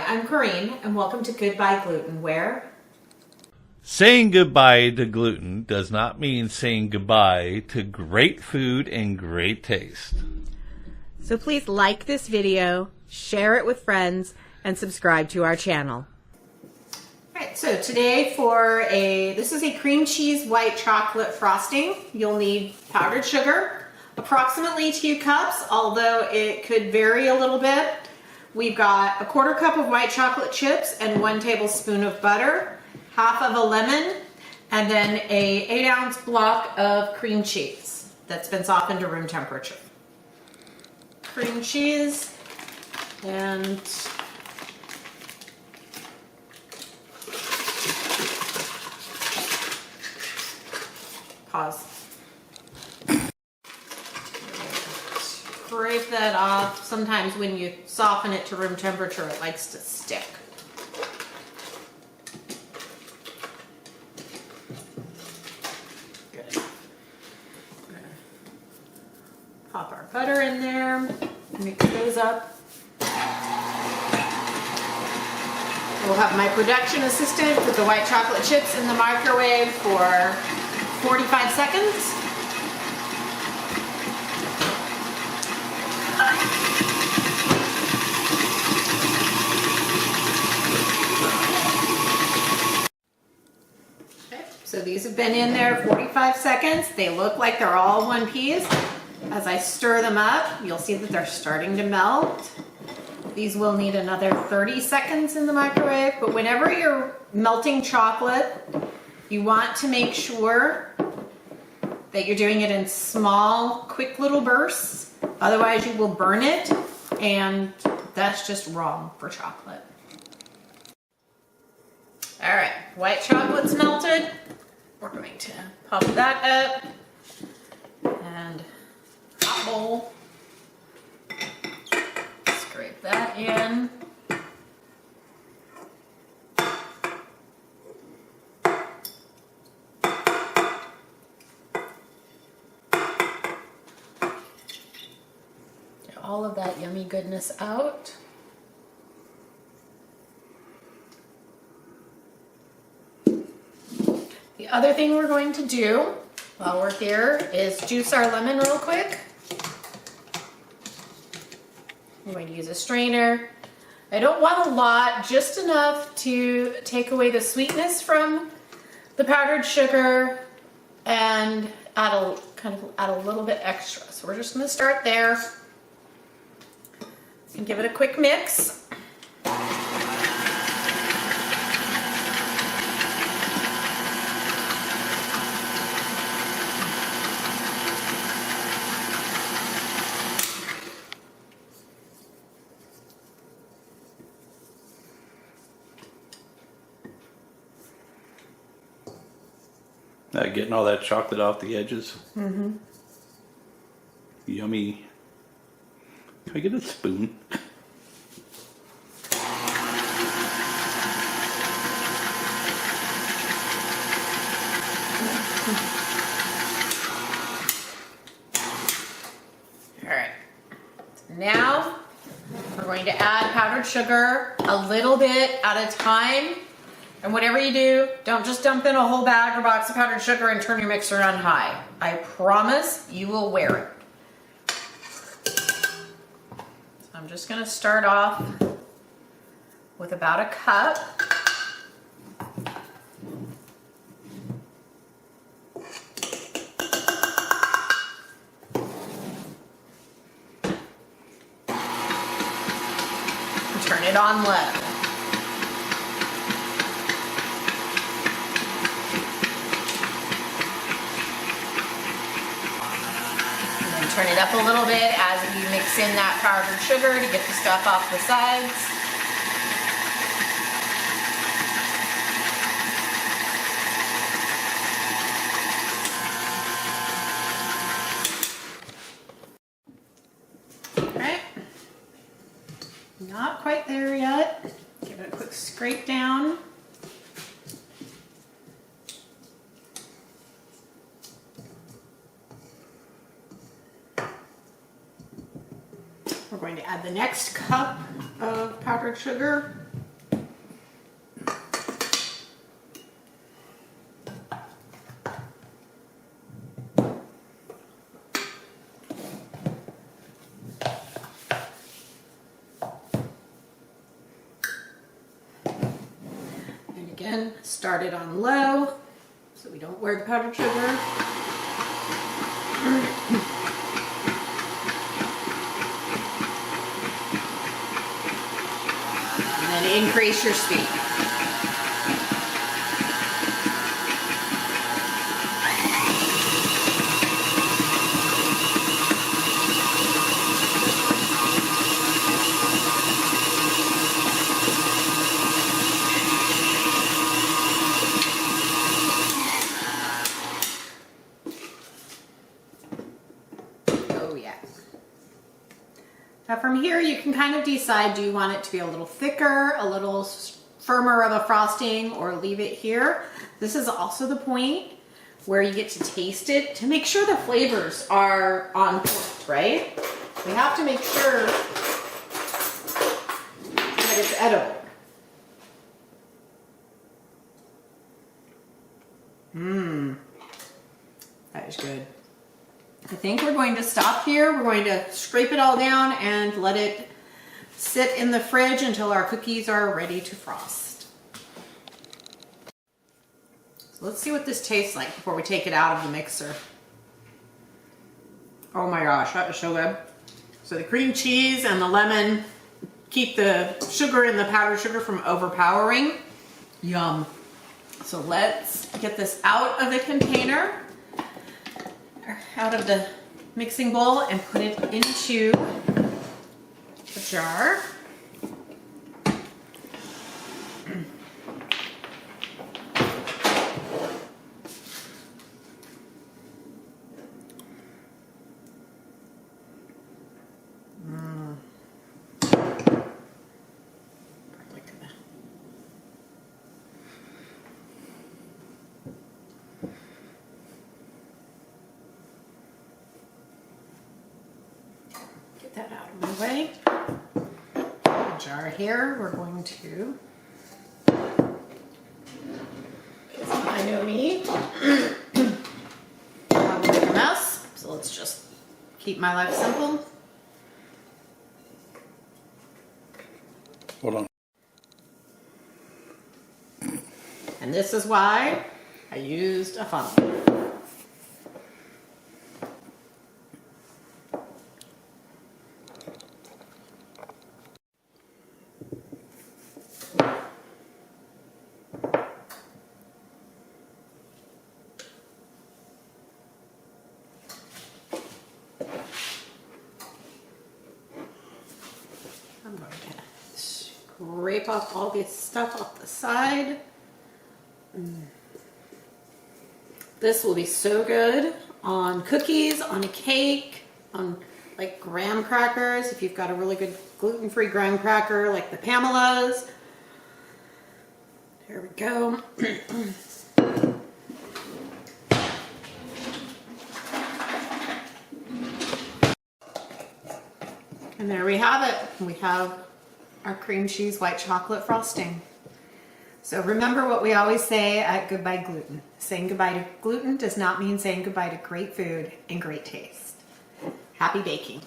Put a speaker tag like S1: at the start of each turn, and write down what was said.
S1: I'm Corinne, and welcome to Goodbye Gluten, where
S2: saying goodbye to gluten does not mean saying goodbye to great food and great taste.
S3: So please like this video, share it with friends, and subscribe to our channel.
S1: Alright, so today this is a cream cheese white chocolate frosting. You'll need powdered sugar, approximately 2 cups, although it could vary a little bit. We've got a 1/4 cup of white chocolate chips and 1 tablespoon of butter, half of a lemon, and then a 8-ounce block of cream cheese that's been softened to room temperature. Cream cheese and pause. Scrape that off. Sometimes when you soften it to room temperature, it likes to stick. Good. Pop our butter in there, mix those up. We'll have my production assistant put the white chocolate chips in the microwave for 45 seconds. Okay, so these have been in there 45 seconds. They look like they're all one piece. As I stir them up, you'll see that they're starting to melt. These will need another 30 seconds in the microwave, but whenever you're melting chocolate, you want to make sure that you're doing it in small, quick little bursts. Otherwise you will burn it, and that's just wrong for chocolate. All right, white chocolate's melted. We're going to pop that up and hot bowl. Scrape that in. Get all of that yummy goodness out. The other thing we're going to do while we're here is juice our lemon real quick. I'm going to use a strainer. I don't want a lot, just enough to take away the sweetness from the powdered sugar and add a little bit extra. So we're just going to start there and give it a quick mix.
S4: Getting all that chocolate off the edges. Mm-hmm. Yummy. Can I get a spoon?
S1: All right. Now we're going to add powdered sugar a little bit at a time. And whatever you do, don't just dump in a whole bag or box of powdered sugar and turn your mixer on high. I promise you will wear it. So I'm just going to start off with about a cup. And turn it on low. Turn it up a little bit as you mix in that powdered sugar to get the stuff off the sides. All right, not quite there yet. Give it a quick scrape down. We're going to add the next cup of powdered sugar. Again, start it on low so we don't wear the powdered sugar. And then increase your speed. Oh yeah. Now from here you can kind of decide, do you want it to be a little thicker, a little firmer of a frosting, or leave it here. This is also the point where you get to taste it to make sure the flavors are on point, right? We have to make sure that it's edible. That is good. I think we're going to stop here. We're going to scrape it all down and let it sit in the fridge until our cookies are ready to frost. So let's see what this tastes like before we take it out of the mixer. Oh my gosh, that is so good. So the cream cheese and the lemon keep the sugar and the powdered sugar from overpowering. Yum. So let's get this out of the container, out of the mixing bowl, and put it into the jar. That out of my way. The jar here, we're going to, I know me, I will make a mess, so let's just keep my life simple.
S4: Hold on.
S1: And this is why I used a funnel. I'm going to scrape off all this stuff off the side. This will be so good on cookies, on a cake, on like graham crackers. If you've got a really good gluten-free graham cracker like the Pamela's. There we go. And there we have it. We have our cream cheese white chocolate frosting. So remember what we always say at Goodbye Gluten. Saying goodbye to gluten does not mean saying goodbye to great food and great taste. Happy baking.